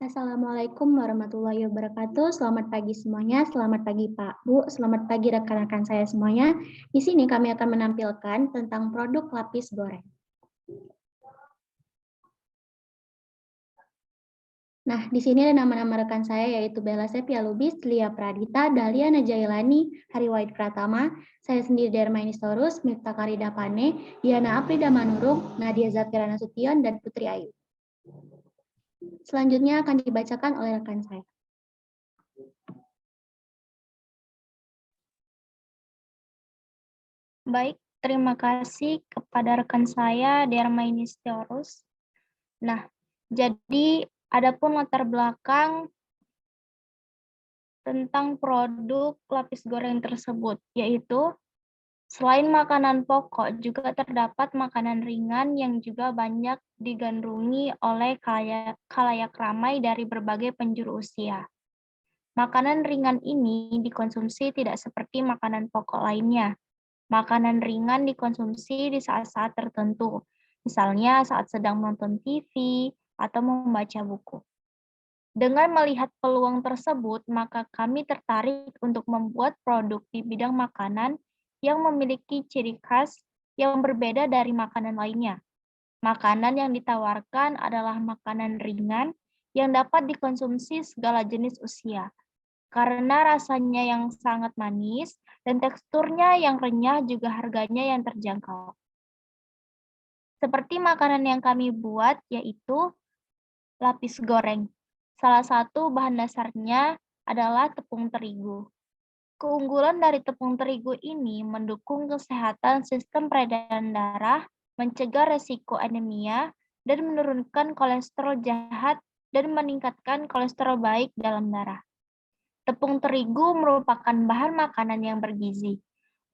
Assalamualaikum warahmatullahi wabarakatuh. Selamat pagi semuanya. Selamat pagi Pak, Bu. Selamat pagi rekan-rekan saya semuanya. Di sini kami akan menampilkan tentang produk lapis goreng. Nah, di sini ada nama-nama rekan saya yaitu Bella Sepia Lubis, Lia Pradita, Dahlia Najailani, Hari Wahid Pratama, saya sendiri Darmaini Storus, Miftah Karida Pane, Diana Aprida Manurung, Nadia Zakira Nasution, dan Putri Ayu. Selanjutnya akan dibacakan oleh rekan saya. Baik, terima kasih kepada rekan saya, Darmaini Storus. Nah, jadi adapun latar belakang tentang produk lapis goreng tersebut, yaitu selain makanan pokok, juga terdapat makanan ringan yang juga banyak digandrungi oleh khalayak ramai dari berbagai penjuru usia. Makanan ringan ini dikonsumsi tidak seperti makanan pokok lainnya. Makanan ringan dikonsumsi di saat-saat tertentu, misalnya saat sedang menonton TV atau membaca buku. Dengan melihat peluang tersebut, maka kami tertarik untuk membuat produk di bidang makanan yang memiliki ciri khas yang berbeda dari makanan lainnya. Makanan yang ditawarkan adalah makanan ringan yang dapat dikonsumsi segala jenis usia, karena rasanya yang sangat manis dan teksturnya yang renyah juga harganya yang terjangkau. Seperti makanan yang kami buat yaitu lapis goreng. Salah satu bahan dasarnya adalah tepung terigu. Keunggulan dari tepung terigu ini mendukung kesehatan sistem peredaran darah, mencegah resiko anemia, dan menurunkan kolesterol jahat dan meningkatkan kolesterol baik dalam darah. Tepung terigu merupakan bahan makanan yang bergizi.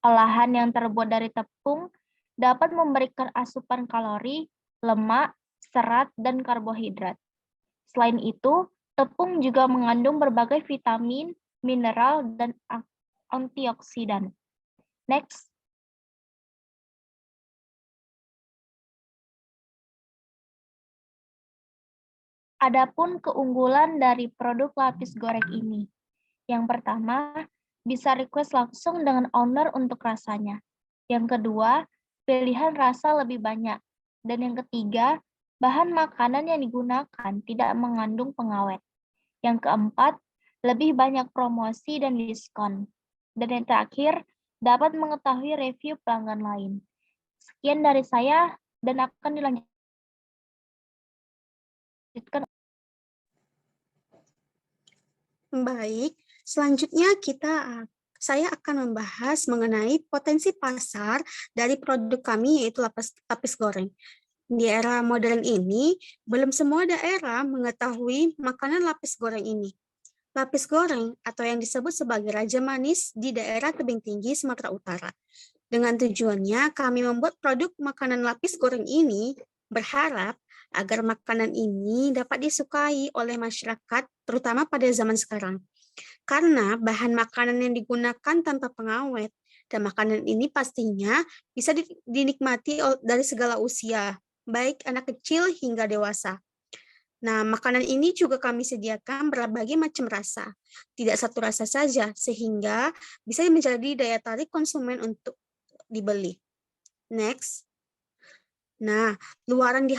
Olahan yang terbuat dari tepung dapat memberikan asupan kalori, lemak, serat, dan karbohidrat. Selain itu, tepung juga mengandung berbagai vitamin, mineral, dan antioksidan. Next. Adapun keunggulan dari produk lapis goreng ini. Yang pertama, bisa request langsung dengan owner untuk rasanya. Yang kedua, pilihan rasa lebih banyak. Dan yang ketiga, bahan makanan yang digunakan tidak mengandung pengawet. Yang keempat, lebih banyak promosi dan diskon. Dan yang terakhir, dapat mengetahui review pelanggan lain. Sekian dari saya dan akan dilanjutkan. Baik, selanjutnya saya akan membahas mengenai potensi pasar dari produk kami yaitu lapis goreng. Di era modern ini, belum semua daerah mengetahui makanan lapis goreng ini. Lapis goreng atau yang disebut sebagai Raja Manis di daerah tebing tinggi Sumatera Utara. Dengan tujuannya, kami membuat produk makanan lapis goreng ini berharap agar makanan ini dapat disukai oleh masyarakat, terutama pada zaman sekarang. Karena bahan makanan yang digunakan tanpa pengawet, dan makanan ini pastinya bisa dinikmati dari segala usia, baik anak kecil hingga dewasa. Nah, makanan ini juga kami sediakan berbagai macam rasa, tidak satu rasa saja, sehingga bisa menjadi daya tarik konsumen untuk dibeli. Next. Nah, luaran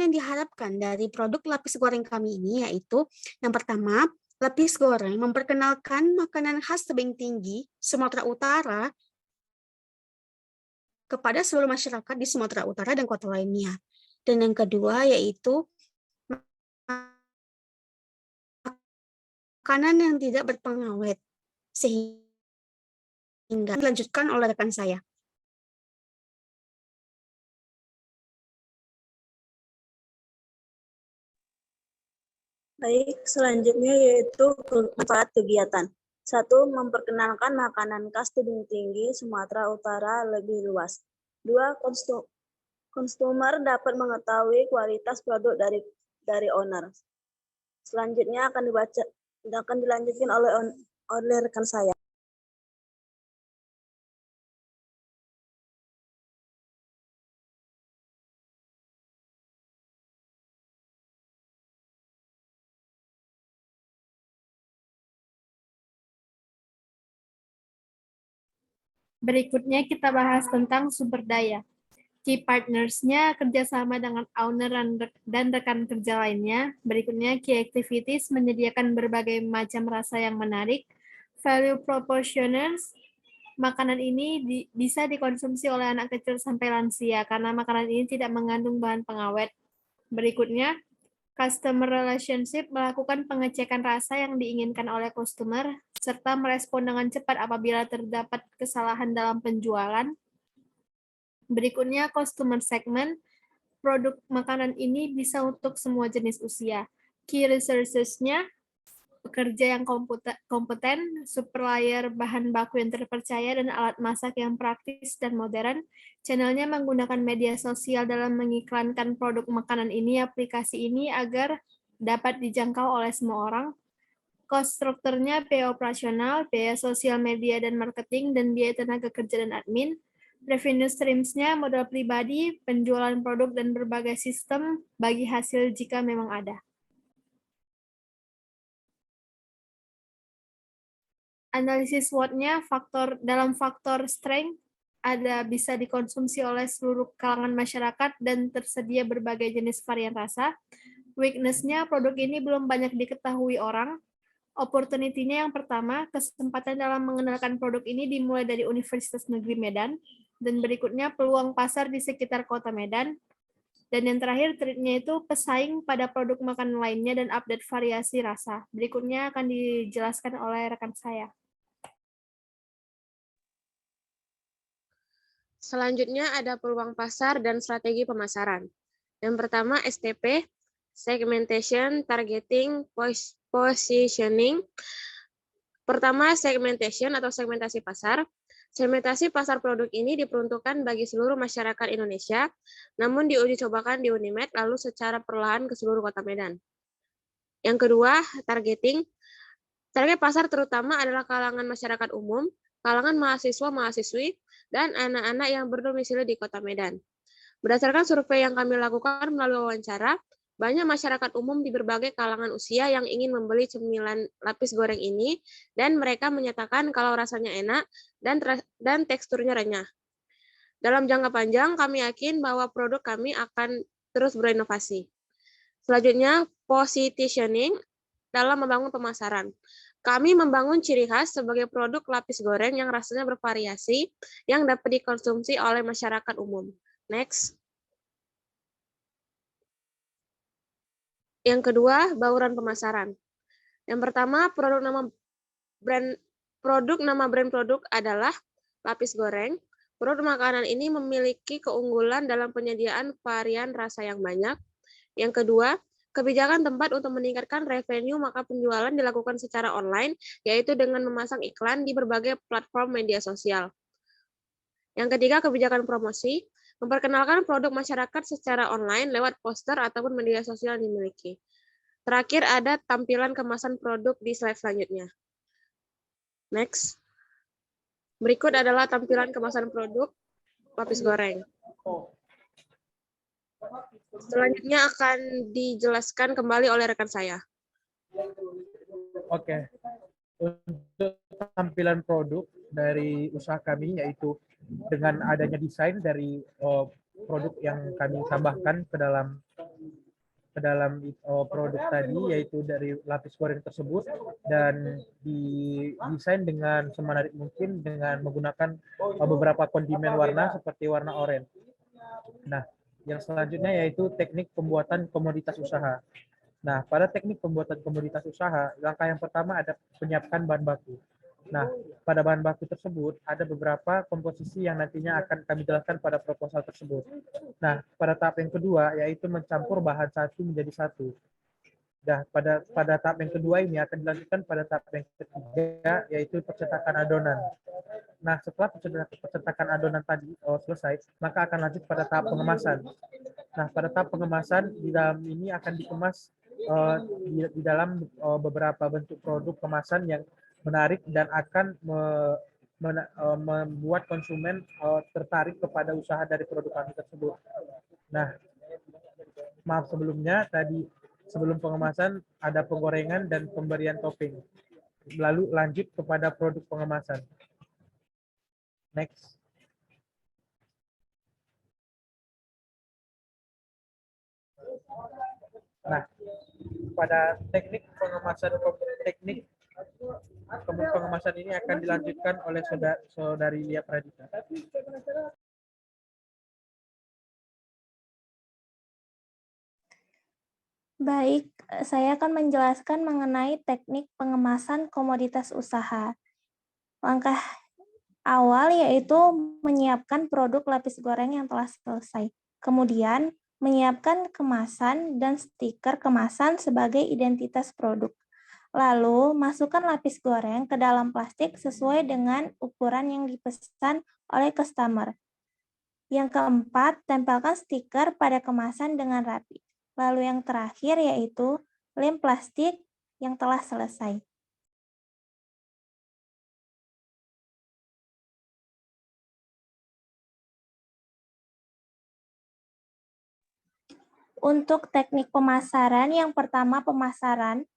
yang diharapkan dari produk lapis goreng kami ini yaitu yang pertama, lapis goreng memperkenalkan makanan khas tebing tinggi Sumatera Utara kepada seluruh masyarakat di Sumatera Utara dan kota lainnya. Dan yang kedua yaitu makanan yang tidak berpengawet, sehingga dilanjutkan oleh rekan saya. Baik, selanjutnya yaitu manfaat kegiatan. 1. Memperkenalkan makanan khas tebing tinggi Sumatera Utara lebih luas. 2. Konsumer dapat mengetahui kualitas produk dari owner. Selanjutnya akan dilanjutkan oleh rekan saya. Berikutnya kita bahas tentang sumber daya. Key partners-nya kerjasama dengan owner dan rekan kerja lainnya. Berikutnya key activities menyediakan berbagai macam rasa yang menarik. Value proportioners, makanan ini bisa dikonsumsi oleh anak kecil sampai lansia karena makanan ini tidak mengandung bahan pengawet. Berikutnya, customer relationship melakukan pengecekan rasa yang diinginkan oleh customer serta merespon dengan cepat apabila terdapat kesalahan dalam penjualan. Berikutnya, customer segment. Produk makanan ini bisa untuk semua jenis usia. Key resources-nya, pekerja yang kompeten, supplier bahan baku yang terpercaya, dan alat masak yang praktis dan modern. Channelnya menggunakan media sosial dalam mengiklankan produk makanan ini, aplikasi ini agar dapat dijangkau oleh semua orang. Cost strukturnya biaya operasional, biaya sosial media dan marketing, dan biaya tenaga kerja dan admin. Revenue streams-nya modal pribadi, penjualan produk, dan berbagai sistem bagi hasil jika memang ada. Analisis SWOT-nya dalam faktor strength ada bisa dikonsumsi oleh seluruh kalangan masyarakat dan tersedia berbagai jenis varian rasa. Weakness-nya produk ini belum banyak diketahui orang. Opportunity-nya yang pertama, kesempatan dalam mengenalkan produk ini dimulai dari Universitas Negeri Medan. Dan berikutnya peluang pasar di sekitar kota Medan. Dan yang terakhir, threat-nya itu pesaing pada produk makanan lainnya dan update variasi rasa. Berikutnya akan dijelaskan oleh rekan saya. Selanjutnya ada peluang pasar dan strategi pemasaran. Yang pertama STP, segmentation, targeting, positioning. Pertama segmentation atau segmentasi pasar. Segmentasi pasar produk ini diperuntukkan bagi seluruh masyarakat Indonesia, namun diuji cobakan di Unimed lalu secara perlahan ke seluruh kota Medan. Yang kedua, targeting. Target pasar terutama adalah kalangan masyarakat umum, kalangan mahasiswa-mahasiswi, dan anak-anak yang berdomisili di kota Medan. Berdasarkan survei yang kami lakukan melalui wawancara, banyak masyarakat umum di berbagai kalangan usia yang ingin membeli cemilan lapis goreng ini, dan mereka menyatakan kalau rasanya enak dan teksturnya renyah. Dalam jangka panjang, kami yakin bahwa produk kami akan terus berinovasi. Selanjutnya, positioning dalam membangun pemasaran. Kami membangun ciri khas sebagai produk lapis goreng yang rasanya bervariasi, yang dapat dikonsumsi oleh masyarakat umum. Next. Yang kedua, bauran pemasaran. Yang pertama, produk nama brand produk adalah lapis goreng. Produk makanan ini memiliki keunggulan dalam penyediaan varian rasa yang banyak. Yang kedua, kebijakan tempat untuk meningkatkan revenue, maka penjualan dilakukan secara online, yaitu dengan memasang iklan di berbagai platform media sosial. Yang ketiga, kebijakan promosi. Memperkenalkan produk masyarakat secara online lewat poster ataupun media sosial yang dimiliki. Terakhir ada tampilan kemasan produk di slide selanjutnya. Next. Berikut adalah tampilan kemasan produk lapis goreng. Selanjutnya akan dijelaskan kembali oleh rekan saya. Oke. Untuk tampilan produk dari usaha kami yaitu dengan adanya desain dari produk yang kami tambahkan ke dalam produk tadi, yaitu dari lapis goreng tersebut, dan didesain dengan semenarik mungkin dengan menggunakan beberapa kondimen warna seperti warna oranye. Nah, yang selanjutnya yaitu teknik pembuatan komoditas usaha. Nah, pada teknik pembuatan komoditas usaha, langkah yang pertama ada penyiapkan bahan baku. Nah, pada bahan baku tersebut ada beberapa komposisi yang nantinya akan kami jelaskan pada proposal tersebut. Nah, pada tahap yang kedua yaitu mencampur bahan satu menjadi satu. Nah, pada tahap yang kedua ini akan dilanjutkan pada tahap yang ketiga yaitu percetakan adonan. Nah, setelah percetakan adonan tadi selesai, maka akan lanjut pada tahap pengemasan. Nah, pada tahap pengemasan di dalam ini akan dikemas di dalam beberapa bentuk produk kemasan yang menarik dan akan membuat konsumen tertarik kepada usaha dari produk kami tersebut. Nah, maaf sebelumnya tadi sebelum pengemasan ada penggorengan dan pemberian topping. Lalu lanjut kepada produk pengemasan. Next. Nah, pada teknik pengemasan ini akan dilanjutkan oleh saudari Lia Pradita. Baik, saya akan menjelaskan mengenai teknik pengemasan komoditas usaha. Langkah awal yaitu menyiapkan produk lapis goreng yang telah selesai. Kemudian, menyiapkan kemasan dan stiker kemasan sebagai identitas produk. Lalu, masukkan lapis goreng ke dalam plastik sesuai dengan ukuran yang dipesan oleh customer. Yang keempat, tempelkan stiker pada kemasan dengan rapi. Lalu yang terakhir yaitu lem plastik yang telah selesai. Untuk teknik pemasaran, yang pertama pemasaran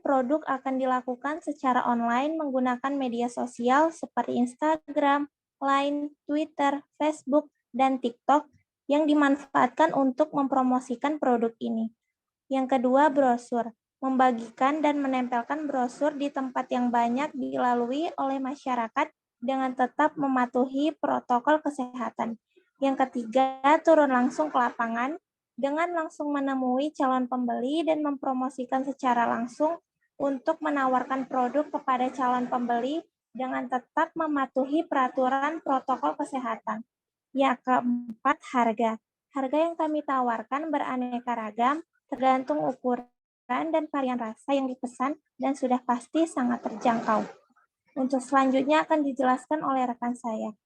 produk akan dilakukan secara online menggunakan media sosial seperti Instagram, Line, Twitter, Facebook, dan TikTok yang dimanfaatkan untuk mempromosikan produk ini. Yang kedua, brosur. Membagikan dan menempelkan brosur di tempat yang banyak dilalui oleh masyarakat dengan tetap mematuhi protokol kesehatan. Yang ketiga, turun langsung ke lapangan dengan langsung menemui calon pembeli dan mempromosikan secara langsung untuk menawarkan produk kepada calon pembeli dengan tetap mematuhi peraturan protokol kesehatan. Yang keempat, harga. Harga yang kami tawarkan beraneka ragam, tergantung ukuran dan varian rasa yang dipesan dan sudah pasti sangat terjangkau. Untuk selanjutnya akan dijelaskan oleh rekan saya.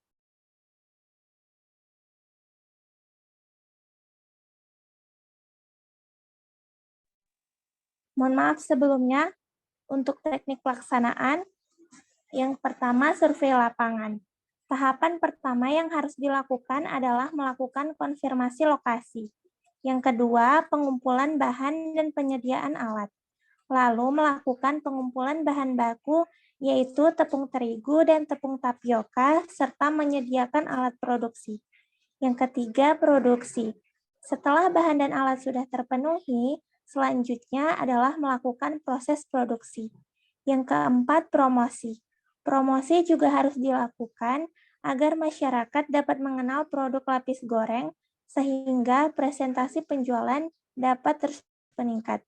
Mohon maaf sebelumnya, untuk teknik pelaksanaan, yang pertama survei lapangan. Tahapan pertama yang harus dilakukan adalah melakukan konfirmasi lokasi. Yang kedua, pengumpulan bahan dan penyediaan alat. Lalu melakukan pengumpulan bahan baku, yaitu tepung terigu dan tepung tapioka, serta menyediakan alat produksi. Yang ketiga, produksi. Setelah bahan dan alat sudah terpenuhi, selanjutnya adalah melakukan proses produksi. Yang keempat, promosi. Promosi juga harus dilakukan agar masyarakat dapat mengenal produk lapis goreng, sehingga presentasi penjualan dapat terus meningkat.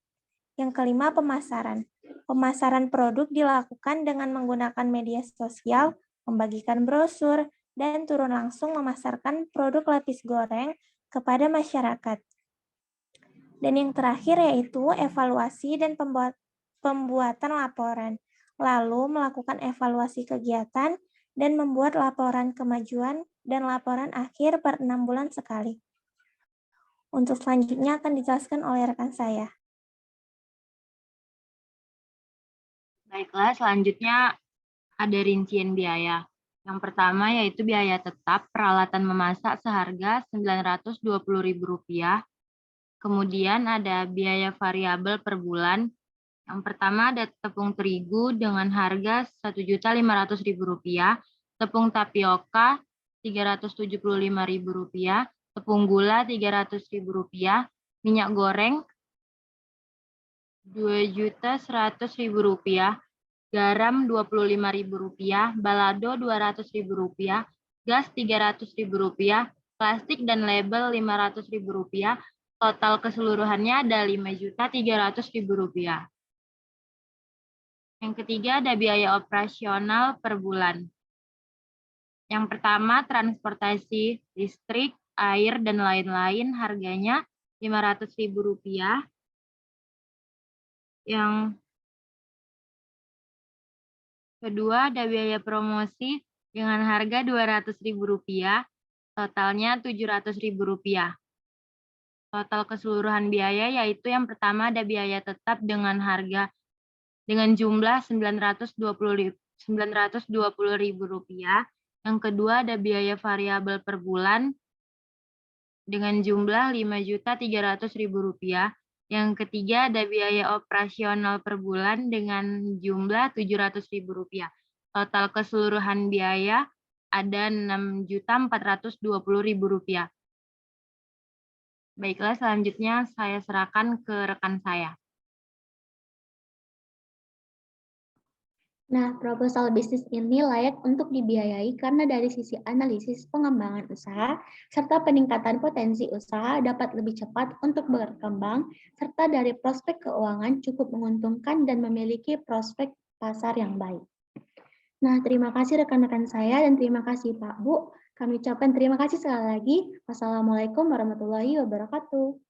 Yang kelima, pemasaran. Pemasaran produk dilakukan dengan menggunakan media sosial, membagikan brosur, dan turun langsung memasarkan produk lapis goreng kepada masyarakat. Dan yang terakhir yaitu evaluasi dan pembuatan laporan. Lalu melakukan evaluasi kegiatan dan membuat laporan kemajuan dan laporan akhir per 6 bulan sekali. Untuk selanjutnya akan dijelaskan oleh rekan saya. Baiklah, selanjutnya ada rincian biaya. Yang pertama yaitu biaya tetap peralatan memasak seharga Rp920.000. Kemudian ada biaya variabel per bulan. Yang pertama ada tepung terigu dengan harga Rp1.500.000, tepung tapioka Rp375.000, tepung gula Rp300.000, minyak goreng Rp2.100.000, garam Rp25.000, balado Rp200.000, gas Rp300.000, plastik dan label Rp500.000. Total keseluruhannya ada Rp5.300.000. Yang ketiga ada biaya operasional per bulan. Yang pertama transportasi, listrik, air, dan lain-lain harganya Rp500.000. Yang kedua ada biaya promosi dengan harga Rp200.000, totalnya Rp700.000. Total keseluruhan biaya yaitu yang pertama ada biaya tetap dengan harga dengan jumlah Rp920.000. Yang kedua ada biaya variabel per bulan dengan jumlah Rp5.300.000. Yang ketiga ada biaya operasional per bulan dengan jumlah Rp700.000. Total keseluruhan biaya ada Rp6.420.000. Baiklah, selanjutnya saya serahkan ke rekan saya. Nah, proposal bisnis ini layak untuk dibiayai karena dari sisi analisis pengembangan usaha serta peningkatan potensi usaha dapat lebih cepat untuk berkembang, serta dari prospek keuangan cukup menguntungkan dan memiliki prospek pasar yang baik. Nah, terima kasih rekan-rekan saya dan terima kasih Pak Bu. Kami ucapkan terima kasih sekali lagi. Wassalamualaikum warahmatullahi wabarakatuh.